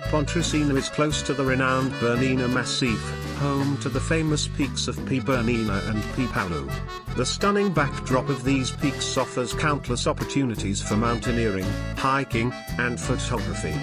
Pontresina is close to the renowned Bernina Massif, home to the famous peaks of P. Bernina and P. Palu. The stunning backdrop of these peaks offers countless opportunities for mountaineering, hiking, and photography.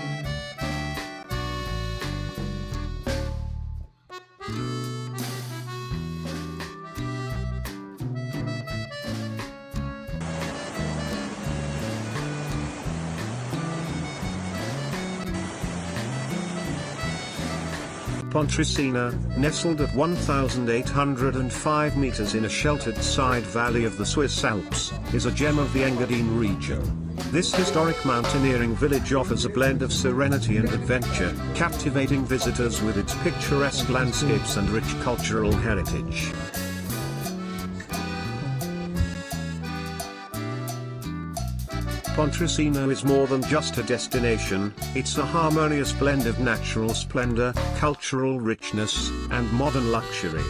Pontresina, nestled at 1,805 meters in a sheltered side valley of the Swiss Alps, is a gem of the Engadine region. This historic mountaineering village offers a blend of serenity and adventure, captivating visitors with its picturesque landscapes and rich cultural heritage. Pontresina is more than just a destination, it's a harmonious blend of natural splendor, cultural richness, and modern luxury.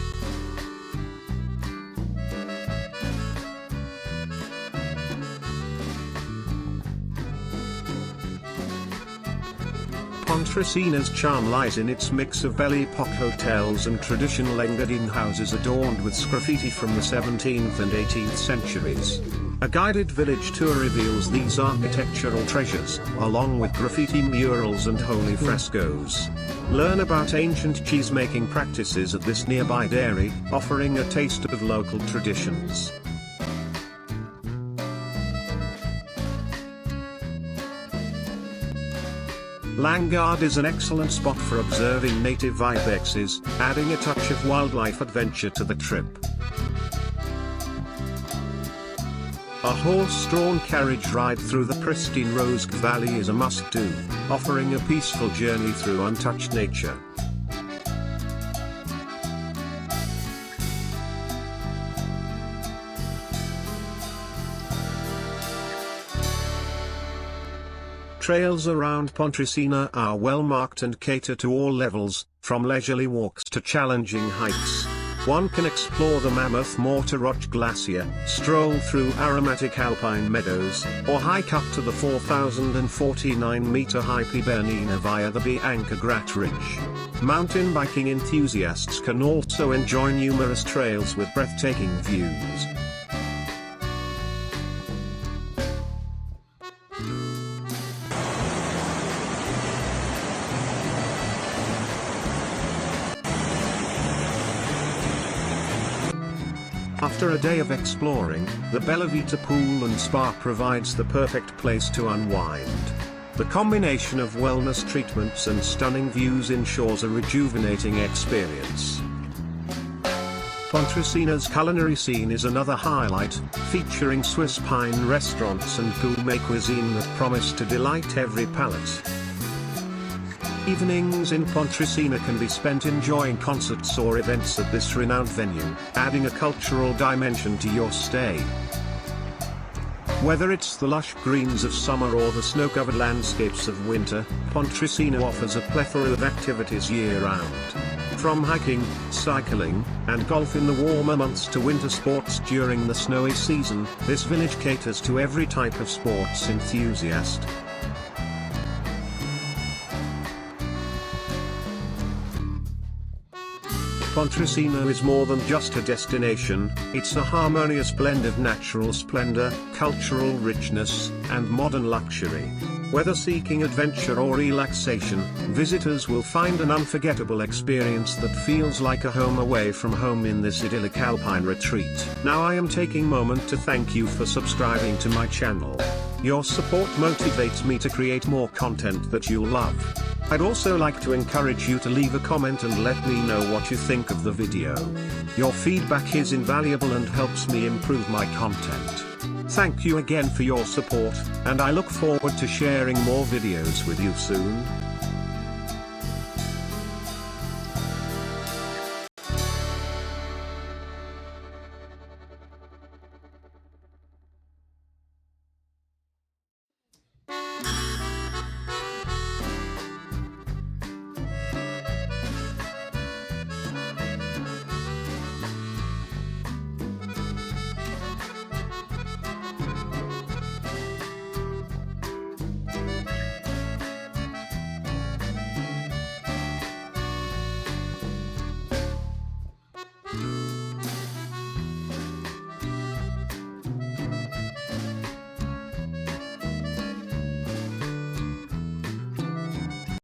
Pontresina's charm lies in its mix of Belle Epoque hotels and traditional Engadine houses adorned with graffiti from the 17th and 18th centuries. A guided village tour reveals these architectural treasures, along with graffiti murals and holy frescoes. Learn about ancient cheesemaking practices at this nearby dairy, offering a taste of local traditions. Langard is an excellent spot for observing native ibexes, adding a touch of wildlife adventure to the trip. A horse-drawn carriage ride through the pristine Roseg Valley is a must-do, offering a peaceful journey through untouched nature. Trails around Pontresina are well marked and cater to all levels, from leisurely walks to challenging hikes. One can explore the Mammoth Mortar Roch Glacier, stroll through aromatic alpine meadows, or hike up to the 4,049-meter high P. Bernina via the Bianca Grat Ridge. Mountain biking enthusiasts can also enjoy numerous trails with breathtaking views. After a day of exploring, the Bella Vita Pool and Spa provides the perfect place to unwind. The combination of wellness treatments and stunning views ensures a rejuvenating experience. Pontresina's culinary scene is another highlight, featuring Swiss pine restaurants and gourmet cuisine that promise to delight every palate. Evenings in Pontresina can be spent enjoying concerts or events at this renowned venue, adding a cultural dimension to your stay. Whether it's the lush greens of summer or the snow-covered landscapes of winter, Pontresina offers a plethora of activities year-round. From hiking, cycling, and golf in the warmer months to winter sports during the snowy season, this village caters to every type of sports enthusiast. Pontresina is more than just a destination, it's a harmonious blend of natural splendor, cultural richness, and modern luxury. Whether seeking adventure or relaxation, visitors will find an unforgettable experience that feels like a home away from home in this idyllic alpine retreat. Now I am taking a moment to thank you for subscribing to my channel. Your support motivates me to create more content that you'll love. I'd also like to encourage you to leave a comment and let me know what you think of the video. Your feedback is invaluable and helps me improve my content. Thank you again for your support, and I look forward to sharing more videos with you soon.